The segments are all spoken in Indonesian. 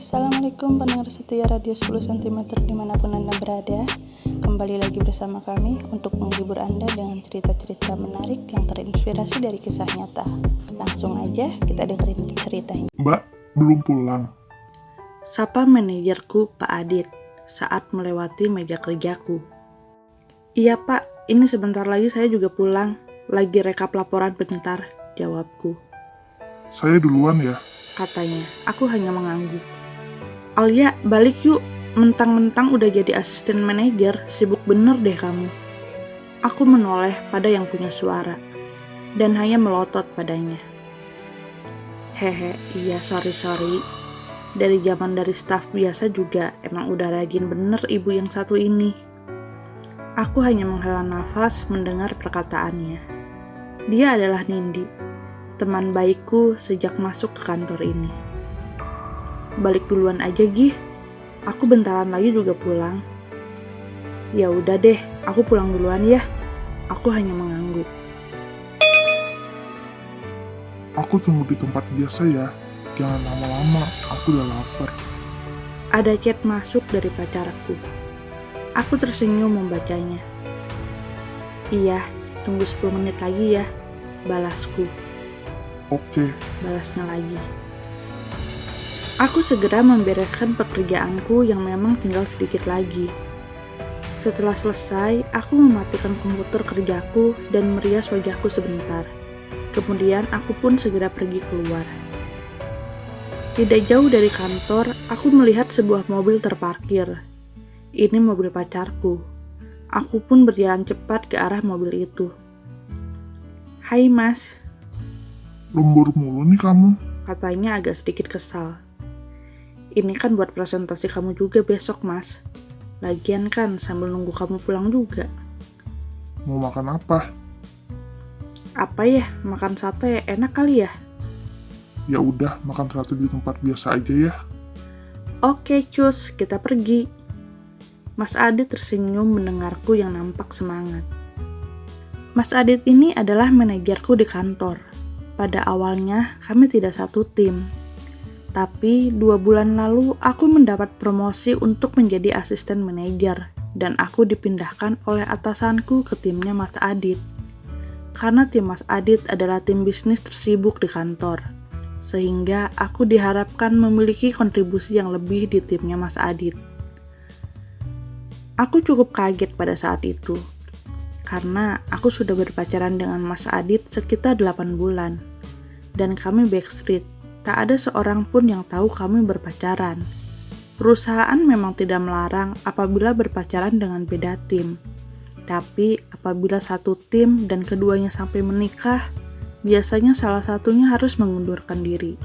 Assalamualaikum pendengar setia Radio 10 cm dimanapun Anda berada. Kembali lagi bersama kami untuk menghibur Anda dengan cerita-cerita menarik yang terinspirasi dari kisah nyata. Langsung aja kita dengerin ceritanya. Mbak, belum pulang. Sapa manajerku Pak Adit saat melewati meja kerjaku. Iya Pak, ini sebentar lagi saya juga pulang. Lagi rekap laporan bentar, jawabku. Saya duluan ya. Katanya, aku hanya mengangguk. Alia, balik yuk. Mentang-mentang udah jadi asisten manajer, sibuk bener deh kamu. Aku menoleh pada yang punya suara, dan hanya melotot padanya. Hehe, iya sorry. Dari zaman dari staf biasa juga emang udah rajin bener ibu yang satu ini. Aku hanya menghela nafas mendengar perkataannya. Dia adalah Nindi, teman baikku sejak masuk ke kantor ini. Balik duluan aja Gih, aku bentaran lagi juga pulang. Ya udah deh, aku pulang duluan ya. Aku hanya mengangguk. Aku tunggu di tempat biasa ya. Jangan lama-lama, aku udah lapar. Ada chat masuk dari pacarku. Aku tersenyum membacanya. Iya, tunggu 10 menit lagi ya, balasku. Oke. Balasnya lagi. Aku segera membereskan pekerjaanku yang memang tinggal sedikit lagi. Setelah selesai, aku mematikan komputer kerjaku dan merias wajahku sebentar. Kemudian aku pun segera pergi keluar. Tidak jauh dari kantor, aku melihat sebuah mobil terparkir. Ini mobil pacarku. Aku pun berjalan cepat ke arah mobil itu. Hai mas, Lembur mulu nih kamu. katanya agak sedikit kesal. Ini kan buat presentasi kamu juga besok mas. Lagian kan sambil nunggu kamu pulang juga. Mau makan apa? Apa ya, makan sate enak kali ya? Ya udah, makan satu di tempat biasa aja ya. Oke cus, kita pergi. Mas Adit tersenyum mendengarku yang nampak semangat. Mas Adit ini adalah manajerku di kantor. Pada awalnya kami tidak satu tim. Tapi 2 bulan lalu aku mendapat promosi untuk menjadi asisten manajer dan aku dipindahkan oleh atasanku ke timnya Mas Adit. Karena tim Mas Adit adalah tim bisnis tersibuk di kantor, sehingga aku diharapkan memiliki kontribusi yang lebih di timnya Mas Adit. Aku cukup kaget pada saat itu, karena aku sudah berpacaran dengan Mas Adit sekitar 8 bulan, dan kami backstreet. Tak ada seorang pun yang tahu kami berpacaran. Perusahaan memang tidak melarang apabila berpacaran dengan beda tim. Tapi apabila satu tim dan keduanya sampai menikah, biasanya salah satunya harus mengundurkan diri.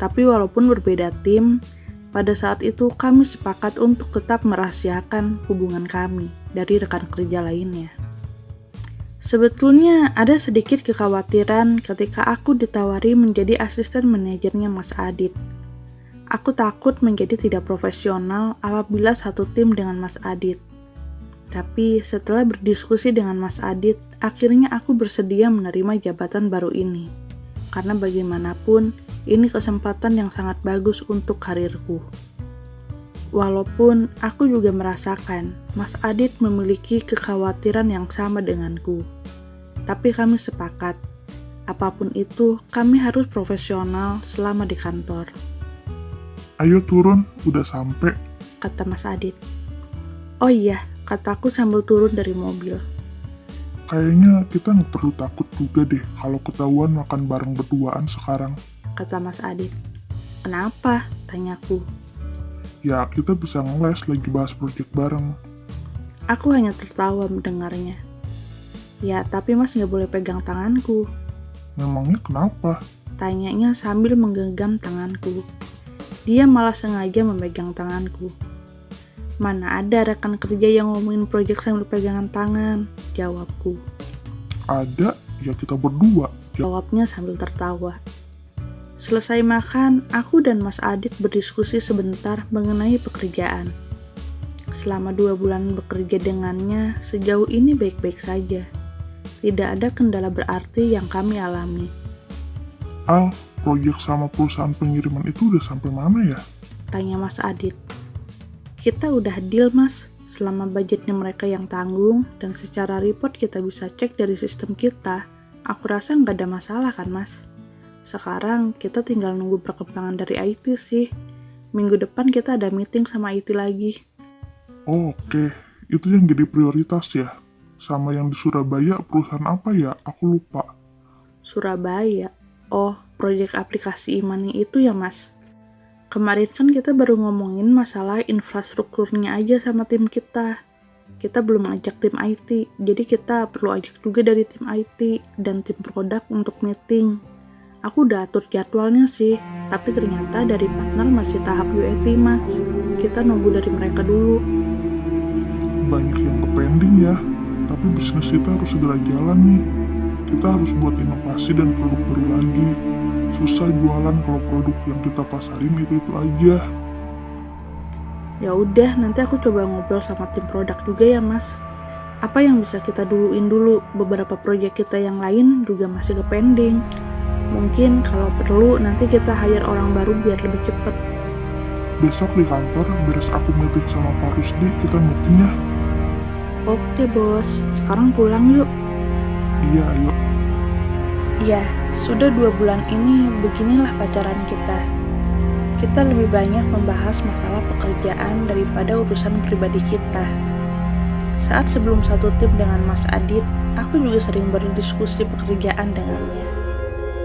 Tapi walaupun berbeda tim, pada saat itu kami sepakat untuk tetap merahasiakan hubungan kami dari rekan kerja lainnya. Sebetulnya ada sedikit kekhawatiran ketika aku ditawari menjadi asisten manajernya Mas Adit. Aku takut menjadi tidak profesional apabila satu tim dengan Mas Adit. Tapi setelah berdiskusi dengan Mas Adit, akhirnya aku bersedia menerima jabatan baru ini. Karena bagaimanapun, ini kesempatan yang sangat bagus untuk karirku. Walaupun aku juga merasakan Mas Adit memiliki kekhawatiran yang sama denganku. Tapi kami sepakat, apapun itu kami harus profesional selama di kantor. Ayo turun, udah sampai. Kata Mas Adit. Oh iya, kataku sambil turun dari mobil. Kayaknya kita nggak perlu takut juga deh kalau ketahuan makan bareng berduaan sekarang. Kata Mas Adit. Kenapa? Tanyaku. Ya, kita bisa ngeles lagi bahas project bareng. Aku hanya tertawa mendengarnya. Ya, tapi mas gak boleh pegang tanganku. Memangnya kenapa? Tanyanya sambil menggenggam tanganku. Dia malah sengaja memegang tanganku. Mana ada rekan kerja yang ngomongin project sambil pegangan tangan, jawabku. Ada, ya kita berdua. Jawabnya sambil tertawa. Selesai makan, aku dan Mas Adit berdiskusi sebentar mengenai pekerjaan. Selama 2 bulan bekerja dengannya, sejauh ini baik-baik saja. Tidak ada kendala berarti yang kami alami. Al, proyek sama perusahaan pengiriman itu udah sampai mana ya? Tanya Mas Adit. Kita udah deal mas, selama budgetnya mereka yang tanggung dan secara report kita bisa cek dari sistem kita, aku rasa nggak ada masalah kan mas. Sekarang kita tinggal nunggu perkembangan dari IT sih. Minggu depan kita ada meeting sama IT lagi. Oh, oke, itu yang jadi prioritas ya. Sama yang di Surabaya perusahaan apa ya? Aku lupa. Surabaya? Oh, proyek aplikasi e-money itu ya mas? Kemarin kan kita baru ngomongin masalah infrastrukturnya aja sama tim kita. Kita belum ajak tim IT, jadi kita perlu ajak juga dari tim IT dan tim produk untuk meeting. Aku udah atur jadwalnya sih, tapi ternyata dari partner masih tahap UAT mas. Kita nunggu dari mereka dulu. Banyak yang pending ya, tapi bisnis kita harus segera jalan nih. Kita harus buat inovasi dan produk baru lagi. Susah jualan kalau produk yang kita pasarin itu aja. Ya udah, nanti aku coba ngobrol sama tim produk juga ya mas. Apa yang bisa kita duluin dulu? Beberapa proyek kita yang lain juga masih ke pending. Mungkin kalau perlu nanti kita hire orang baru biar lebih cepet. Besok di kantor, beres aku meeting sama Pak Rusdi, kita meeting ya. Oke bos, sekarang pulang yuk. Iya, ayo. Ya, sudah 2 bulan ini beginilah pacaran kita. Kita lebih banyak membahas masalah pekerjaan daripada urusan pribadi kita. Saat sebelum satu tim dengan Mas Adit, aku juga sering berdiskusi pekerjaan dengannya.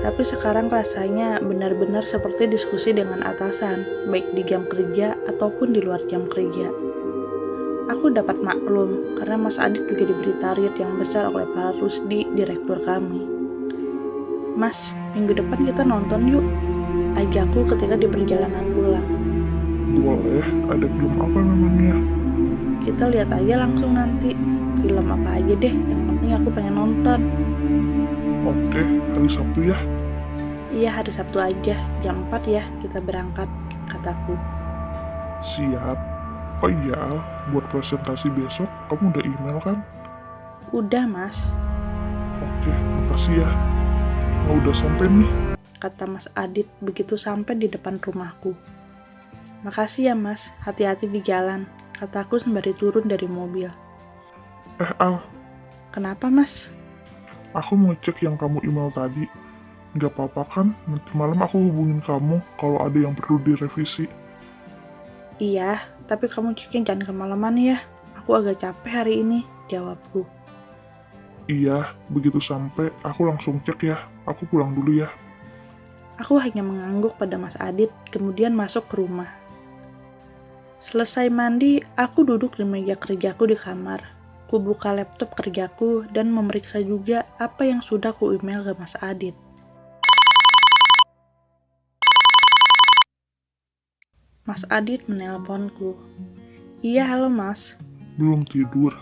Tapi sekarang rasanya benar-benar seperti diskusi dengan atasan, baik di jam kerja ataupun di luar jam kerja. Aku dapat maklum karena Mas Adit juga diberi target yang besar oleh Pak Rusdi, direktur kami. Mas, minggu depan kita nonton yuk. Ajakku ketika di perjalanan pulang. Boleh, ada film apa memangnya? Kita lihat aja langsung nanti. Film apa aja deh, yang penting aku pengen nonton. Oke, hari Sabtu ya. Iya, hari Sabtu aja, jam 4 ya kita berangkat, kataku. Siap. Oh iya, Al, buat presentasi besok, kamu udah email kan? Udah mas, Oke, makasih ya. Mau udah sampai nih. kata Mas Adit begitu sampai di depan rumahku. Makasih ya mas, hati-hati di jalan, kataku sembari turun dari mobil. Al, Kenapa mas? aku mau cek yang kamu email tadi. Nggak apa-apa kan? Nanti malam aku hubungin kamu kalau ada yang perlu direvisi. Iya, tapi kamu ceknya jangan kemalaman ya. Aku agak capek hari ini, jawabku. Iya, begitu sampai, aku langsung cek ya. Aku pulang dulu ya. Aku hanya mengangguk pada Mas Adit, kemudian masuk ke rumah. Selesai mandi, aku duduk di meja kerjaku di kamar. Ku buka laptop kerjaku dan memeriksa juga apa yang sudah ku email ke Mas Adit. Mas Adit menelponku. Iya, halo mas. Belum tidur.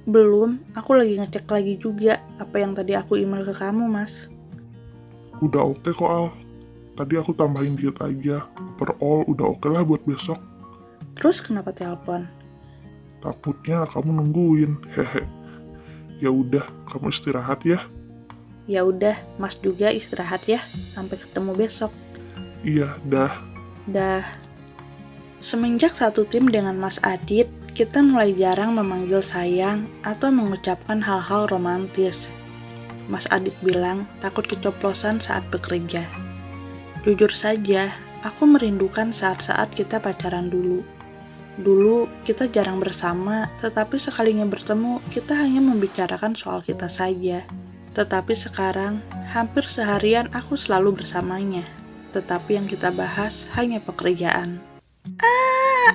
Belum, aku lagi ngecek lagi juga apa yang tadi aku email ke kamu, mas. Udah oke kok, Al. Tadi aku tambahin diet aja. Overall udah oke lah buat besok. Terus kenapa telepon? Takutnya kamu nungguin. Hehe. Ya udah, kamu istirahat ya. Ya udah, mas juga istirahat ya. Sampai ketemu besok. Iya, dah. Dah. Semenjak satu tim dengan Mas Adit, kita mulai jarang memanggil sayang atau mengucapkan hal-hal romantis. Mas Adit bilang takut keceplosan saat bekerja. Jujur saja, aku merindukan saat-saat kita pacaran dulu. Dulu kita jarang bersama, tetapi sekalinya bertemu kita hanya membicarakan soal kita saja. Tetapi sekarang, hampir seharian aku selalu bersamanya. Tetapi yang kita bahas hanya pekerjaan.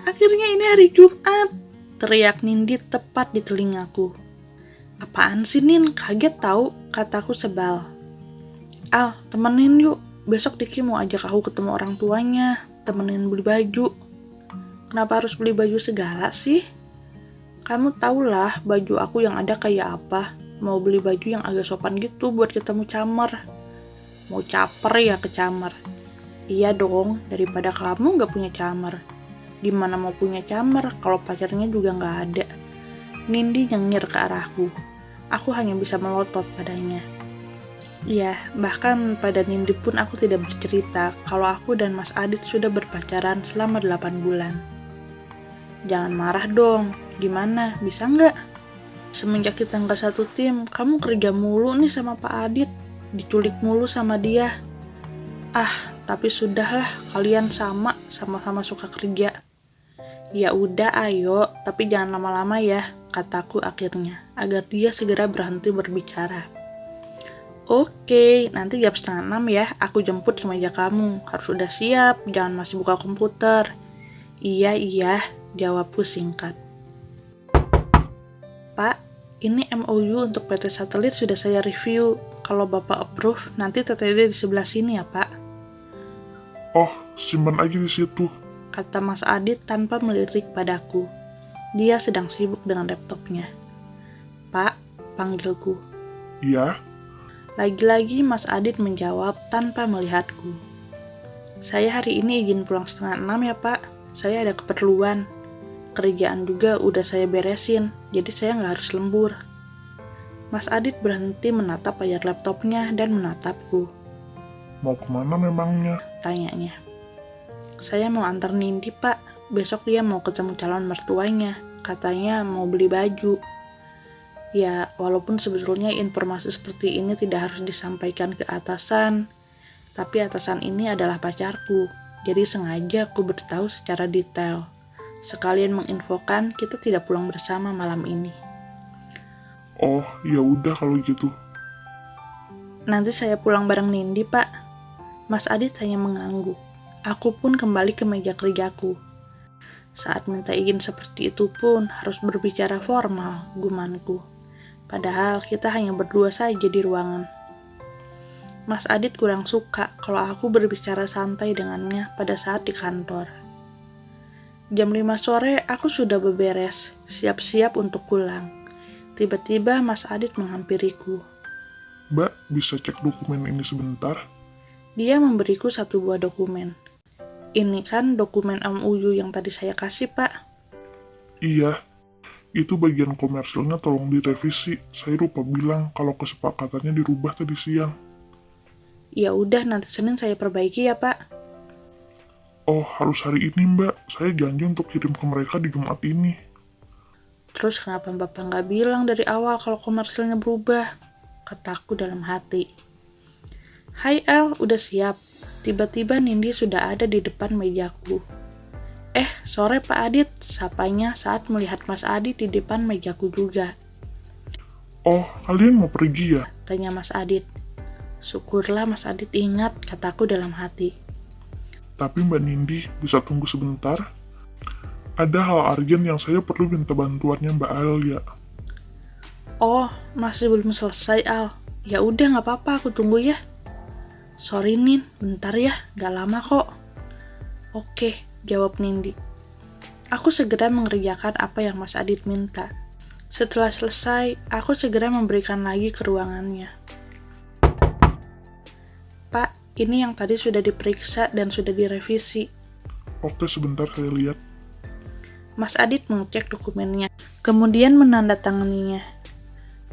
Akhirnya ini hari Jumat, teriak Nindi tepat di telingaku. Apaan sih Nin, kaget tahu, kataku sebal. Al, temenin yuk, besok Diki mau ajak aku ketemu orang tuanya, temenin beli baju. Kenapa harus beli baju segala sih? Kamu tahulah baju aku yang ada kayak apa, mau beli baju yang agak sopan gitu buat ketemu camer. Mau caper ya ke camer. Iya dong, daripada kamu gak punya camer. Dimana mau punya camer kalau pacarnya juga gak ada. Nindi nyengir ke arahku. Aku hanya bisa melotot padanya. Ya, bahkan pada Nindi pun aku tidak bercerita kalau aku dan Mas Adit sudah berpacaran selama 8 bulan. Jangan marah dong, gimana, bisa nggak? Semenjak kita nggak satu tim, kamu kerja mulu nih sama Pak Adit, diculik mulu sama dia. Tapi sudahlah, kalian sama-sama suka kerja. Ya udah ayo, tapi jangan lama-lama ya, kataku akhirnya, agar dia segera berhenti berbicara. Oke, nanti jam 5:30 ya, aku jemput ke meja kamu. Harus udah siap, jangan masih buka komputer. Iya, jawabku singkat. Pak, ini MOU untuk PT Satelit sudah saya review. Kalau Bapak approve, nanti TTD di sebelah sini ya Pak, Oh, simpan aja di situ. kata Mas Adit tanpa melirik padaku. Dia sedang sibuk dengan laptopnya. Pak, panggilku. Ya, Lagi-lagi Mas Adit menjawab tanpa melihatku. Saya hari ini izin pulang 5:30 ya Pak, saya ada keperluan. Kerjaan juga udah saya beresin, jadi saya nggak harus lembur. Mas Adit berhenti menatap layar laptopnya dan menatapku. mau kemana memangnya? Tanyanya. Saya mau antar Nindi Pak, besok dia mau ketemu calon mertuanya, katanya mau beli baju. Ya, walaupun sebetulnya informasi seperti ini tidak harus disampaikan ke atasan, tapi atasan ini adalah pacarku, jadi sengaja aku beritahu secara detail. Sekalian menginfokan kita tidak pulang bersama malam ini. Oh, ya udah kalau gitu. Nanti saya pulang bareng Nindi Pak. Mas Adit hanya mengangguk. Aku pun kembali ke meja kerjaku. Saat minta izin seperti itu pun harus berbicara formal, gumanku. Padahal kita hanya berdua saja di ruangan. Mas Adit kurang suka kalau aku berbicara santai dengannya pada saat di kantor. Jam 5 sore aku sudah beberes, siap-siap untuk pulang. Tiba-tiba Mas Adit menghampiriku. Mbak, bisa cek dokumen ini sebentar? Dia memberiku satu buah dokumen. Ini kan dokumen MOU yang tadi saya kasih, Pak. Iya, itu bagian komersilnya tolong direvisi. Saya lupa bilang kalau kesepakatannya dirubah tadi siang. Ya udah, nanti Senin saya perbaiki ya, Pak. Oh, harus hari ini mbak. Saya janji untuk kirim ke mereka di Jumat ini. Terus kenapa Bapak nggak bilang dari awal kalau komersilnya berubah? Kataku dalam hati. Hai El, udah siap. Tiba-tiba Nindi sudah ada di depan mejaku. Sore Pak Adit, sapanya saat melihat Mas Adit di depan mejaku juga. Oh, kalian mau pergi ya? Tanya Mas Adit. Syukurlah Mas Adit ingat, kataku dalam hati. Tapi Mbak Nindi bisa tunggu sebentar? Ada hal urgent yang saya perlu minta bantuannya Mbak Alia. Oh, masih belum selesai Al. Ya udah nggak apa-apa, aku tunggu ya. Sorry Nin, bentar ya, gak lama kok. Oke, jawab Nindi. Aku segera mengerjakan apa yang Mas Adit minta. Setelah selesai, aku segera memberikan lagi ke ruangannya. Pak, ini yang tadi sudah diperiksa dan sudah direvisi. Oke, sebentar saya lihat. Mas Adit mengecek dokumennya, kemudian menandatanganinya.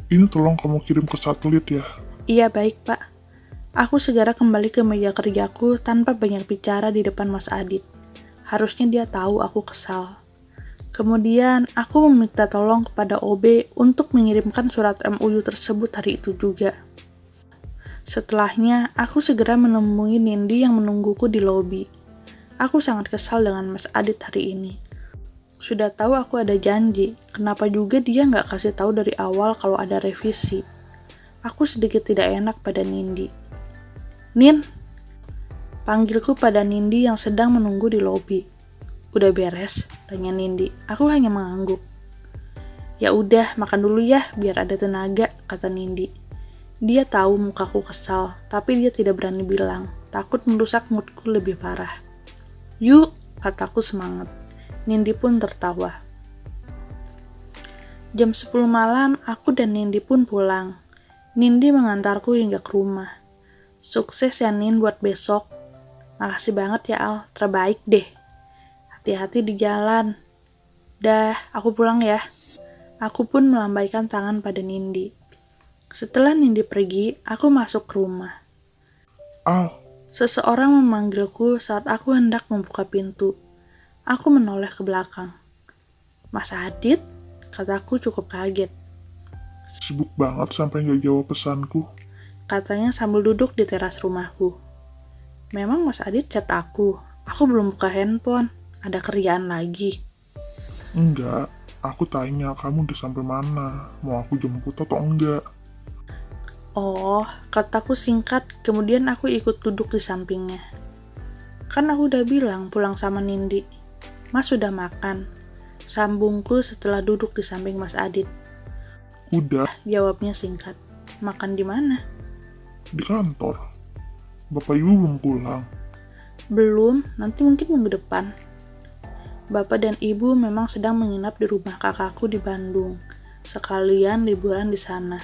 Ini tolong kamu kirim ke satelit ya. Iya baik Pak. Aku segera kembali ke meja kerjaku tanpa banyak bicara di depan Mas Adit. Harusnya dia tahu aku kesal. Kemudian aku meminta tolong kepada OB untuk mengirimkan surat MOU tersebut hari itu juga. Setelahnya, aku segera menemui Nindi yang menungguku di lobi. Aku sangat kesal dengan Mas Adit hari ini. Sudah tahu aku ada janji, kenapa juga dia nggak kasih tahu dari awal kalau ada revisi. Aku sedikit tidak enak pada Nindi. Nin, panggilku pada Nindi yang sedang menunggu di lobi. Udah beres? Tanya Nindi. Aku hanya mengangguk. Ya udah, makan dulu ya, biar ada tenaga, kata Nindi. Dia tahu mukaku kesal, tapi dia tidak berani bilang, takut merusak moodku lebih parah. Yuk, kataku semangat. Nindi pun tertawa. Jam 10 malam, aku dan Nindi pun pulang. Nindi mengantarku hingga ke rumah. Sukses ya Nin buat besok. Makasih banget ya Al, terbaik deh. Hati-hati di jalan. Dah, aku pulang ya. Aku pun melambaikan tangan pada Nindi. Setelah Nindi pergi, aku masuk ke rumah. Al, Seseorang memanggilku saat aku hendak membuka pintu. Aku menoleh ke belakang. Mas Adit? Kataku cukup kaget. sibuk banget sampai nggak jawab pesanku. Katanya sambil duduk di teras rumahku. Memang Mas Adit chat aku belum buka handphone. Ada kerjaan lagi. Enggak, aku tanya kamu udah sampai mana, mau aku jemput atau enggak. Oh, kataku singkat, kemudian aku ikut duduk di sampingnya. Kan aku udah bilang pulang sama Nindi. Mas sudah makan. Sambungku setelah duduk di samping Mas Adit. Udah, Jawabnya singkat. Makan di mana? di kantor. Bapak ibu belum pulang. Belum, nanti mungkin minggu depan. Bapak dan ibu memang sedang menginap di rumah kakakku di Bandung. Sekalian liburan di sana.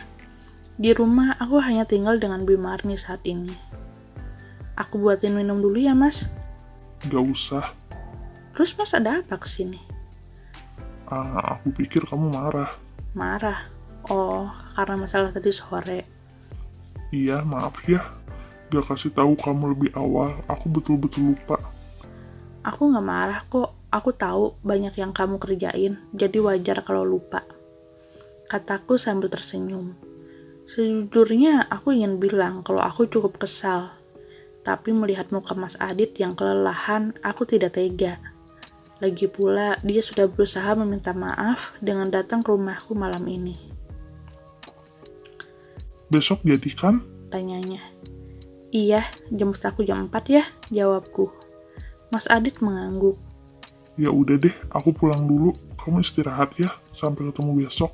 Di rumah aku hanya tinggal dengan Bimarni saat ini. Aku buatin minum dulu ya, Mas. Gak usah. Terus Mas ada apa kesini? Aku pikir kamu marah. Marah. Oh, karena masalah tadi sore. Iya, maaf ya. Gak kasih tahu kamu lebih awal, aku betul-betul lupa. Aku gak marah kok. Aku tahu banyak yang kamu kerjain, jadi wajar kalau lupa. Kataku sambil tersenyum. Sejujurnya aku ingin bilang kalau aku cukup kesal. Tapi melihat muka Mas Adit yang kelelahan, aku tidak tega. Lagi pula, dia sudah berusaha meminta maaf dengan datang ke rumahku malam ini. Besok jadi kan? Tanyanya. Iya, jemput aku jam 4 ya, jawabku. Mas Adit mengangguk. Ya udah deh, aku pulang dulu. Kamu istirahat ya, sampai ketemu besok.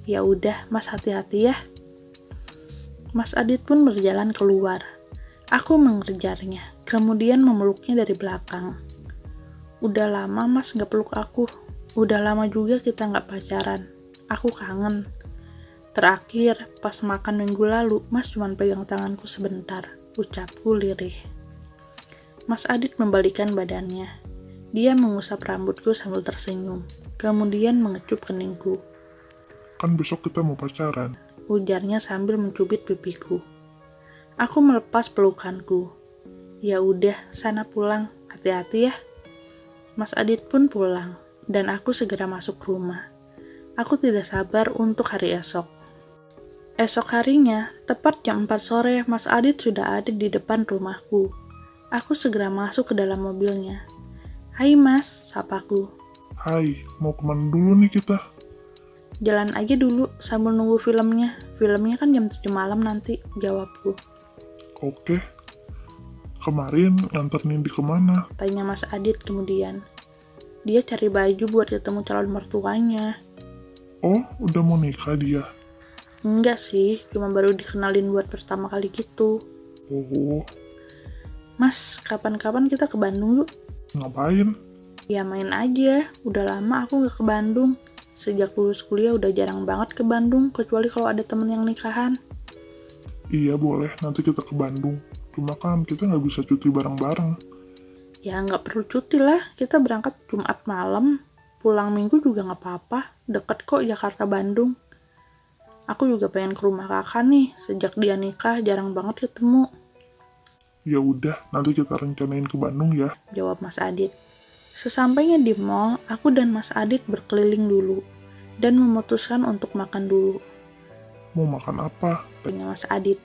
Ya udah, Mas hati-hati ya. Mas Adit pun berjalan keluar. Aku mengejarnya, kemudian memeluknya dari belakang. Udah lama Mas gak peluk aku. Udah lama juga kita gak pacaran. Aku kangen. Terakhir, pas makan minggu lalu, Mas cuma pegang tanganku sebentar. Ucapku lirih. Mas Adit membalikan badannya. Dia mengusap rambutku sambil tersenyum. Kemudian mengecup keningku. Kan besok kita mau pacaran. Ujarnya sambil mencubit pipiku. Aku melepas pelukanku. Ya udah, sana pulang. Hati-hati ya. Mas Adit pun pulang, dan aku segera masuk rumah. Aku tidak sabar untuk hari esok. Esok harinya, tepat jam 4 sore, Mas Adit sudah ada di depan rumahku. Aku segera masuk ke dalam mobilnya. Hai Mas, sapaku. Hai, mau kemana dulu nih kita? Jalan aja dulu sambil nunggu filmnya. Filmnya kan jam 7 malam nanti, jawabku. Oke. Kemarin nganter Nindi kemana? Tanya Mas Adit kemudian. Dia cari baju buat ketemu calon mertuanya. Oh, udah mau nikah dia? Enggak sih, cuma baru dikenalin buat pertama kali gitu. Oh, Mas, kapan-kapan kita ke Bandung yuk? ngapain? Ya main aja, udah lama aku gak ke Bandung. Sejak lulus kuliah udah jarang banget ke Bandung, kecuali kalau ada temen yang nikahan. Iya boleh, nanti kita ke Bandung. Cuma kan kita nggak bisa cuti bareng-bareng. Ya nggak perlu cuti lah, kita berangkat Jumat malam. Pulang Minggu juga nggak apa-apa, deket kok Jakarta-Bandung. Aku juga pengen ke rumah kakak nih, sejak dia nikah jarang banget ketemu. Ya udah, nanti kita rencanain ke Bandung ya. Jawab Mas Adit. Sesampainya di mall, aku dan Mas Adit berkeliling dulu, dan memutuskan untuk makan dulu. Mau makan apa? Tanya Mas Adit.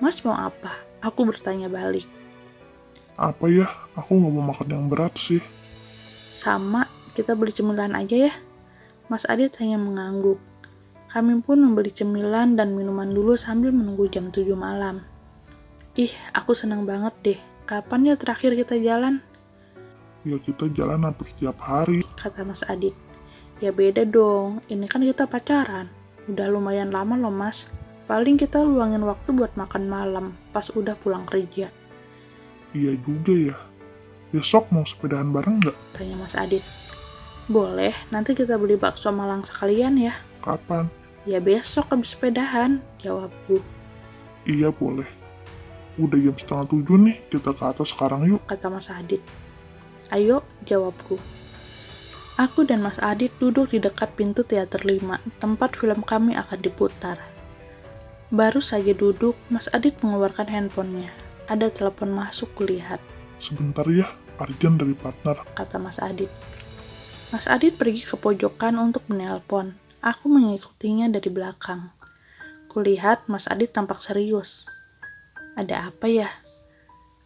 Mas mau apa? Aku bertanya balik. Apa ya? Aku nggak mau makan yang berat sih. Sama, kita beli cemilan aja ya. Mas Adit hanya mengangguk. Kami pun membeli cemilan dan minuman dulu sambil menunggu jam 7 malam. Ih, aku senang banget deh. Kapan ya terakhir kita jalan? Ya kita jalan hampir tiap hari. Kata Mas Adit. Ya beda dong, ini kan kita pacaran. Udah lumayan lama loh Mas. Paling kita luangin waktu buat makan malam pas udah pulang kerja. Iya juga ya. Besok mau sepedahan bareng nggak? Tanya Mas Adit. Boleh, nanti kita beli bakso Malang sekalian ya. Kapan? Ya besok habis sepedahan, jawabku. Iya boleh. Udah jam 6:30 nih, kita ke atas sekarang yuk. Kata Mas Adit. Ayo, jawabku. Aku dan Mas Adit duduk di dekat pintu teater 5, tempat film kami akan diputar. Baru saja duduk, Mas Adit mengeluarkan handphonenya. Ada telepon masuk, kulihat, Sebentar ya, Arjan dari partner. kata Mas Adit. Mas Adit pergi ke pojokan untuk menelpon. Aku mengikutinya dari belakang. Kulihat Mas Adit tampak serius. Ada apa ya?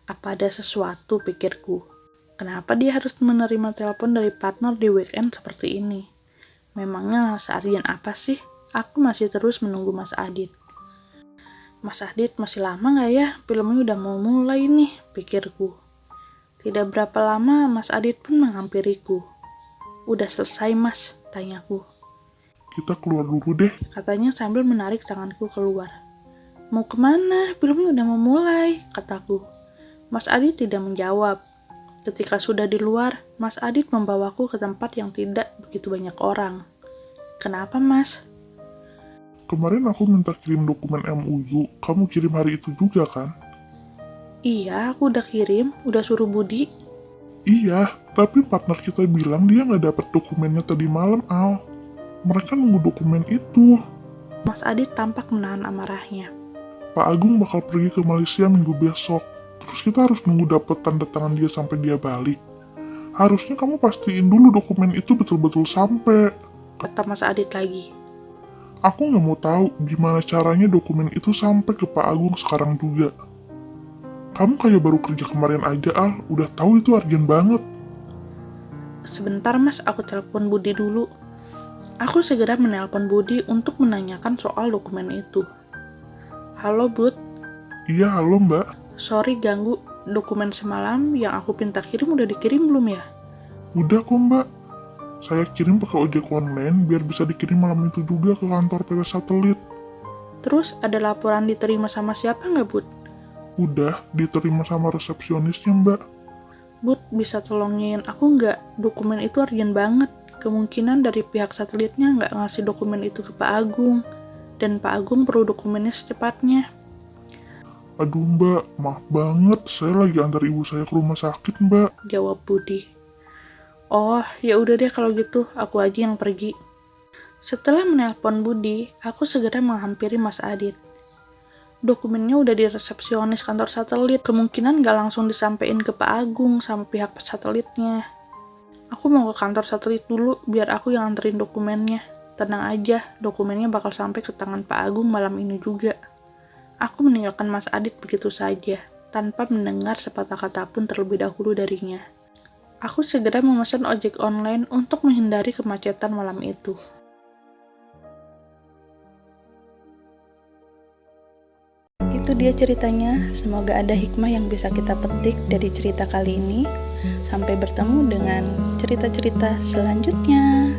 Apa ada sesuatu, pikirku. Kenapa dia harus menerima telepon dari partner di weekend seperti ini? Memangnya seharian apa sih? Aku masih terus menunggu Mas Adit. Mas Adit masih lama gak ya? Filmnya udah mau mulai nih, pikirku. Tidak berapa lama Mas Adit pun menghampiriku. Udah selesai Mas, tanyaku. Kita keluar dulu deh. Katanya sambil menarik tanganku keluar. Mau kemana? Filmnya udah mau mulai, kataku. Mas Adit tidak menjawab. Ketika sudah di luar, Mas Adit membawaku ke tempat yang tidak begitu banyak orang. Kenapa Mas? Kemarin aku minta kirim dokumen MUU, kamu kirim hari itu juga kan? Iya, aku udah kirim, udah suruh Budi. Iya, tapi partner kita bilang dia nggak dapet dokumennya tadi malam, Al. Mereka nunggu dokumen itu. Mas Adit tampak menahan amarahnya. Pak Agung bakal pergi ke Malaysia minggu besok. Terus kita harus nunggu dapet tanda tangan dia sampai dia balik. Harusnya kamu pastiin dulu dokumen itu betul-betul sampai. Kata Mas Adit lagi. Aku nggak mau tahu gimana caranya dokumen itu sampai ke Pak Agung sekarang juga. Kamu kayak baru kerja kemarin aja, Al. Udah tahu itu urgent banget. Sebentar Mas, aku telepon Budi dulu. Aku segera menelpon Budi untuk menanyakan soal dokumen itu. Halo Bud, Iya, halo Mbak. sorry ganggu. Dokumen semalam yang aku minta kirim udah dikirim belum ya? Udah kok Mbak. Saya kirim pakai ojek online biar bisa dikirim malam itu juga ke kantor PT Satelit. Terus ada laporan diterima sama siapa nggak Bud? Udah diterima sama resepsionisnya Mbak. Bud, bisa tolongin aku nggak? Dokumen itu urgent banget. Kemungkinan dari pihak satelitnya nggak ngasih dokumen itu ke Pak Agung. Dan Pak Agung perlu dokumennya secepatnya. Aduh Mbak, maaf banget. Saya lagi antar ibu saya ke rumah sakit Mbak. Jawab Budi. Oh, ya udah deh kalau gitu, aku aja yang pergi. Setelah menelpon Budi, aku segera menghampiri Mas Adit. Dokumennya udah di resepsionis kantor satelit, kemungkinan gak langsung disampein ke Pak Agung sama pihak satelitnya. Aku mau ke kantor satelit dulu, biar aku yang anterin dokumennya. Tenang aja, dokumennya bakal sampai ke tangan Pak Agung malam ini juga. Aku meninggalkan Mas Adit begitu saja, tanpa mendengar sepatah kata pun terlebih dahulu darinya. Aku segera memesan ojek online untuk menghindari kemacetan malam itu. Itu dia ceritanya, semoga ada hikmah yang bisa kita petik dari cerita kali ini. Sampai bertemu dengan cerita-cerita selanjutnya.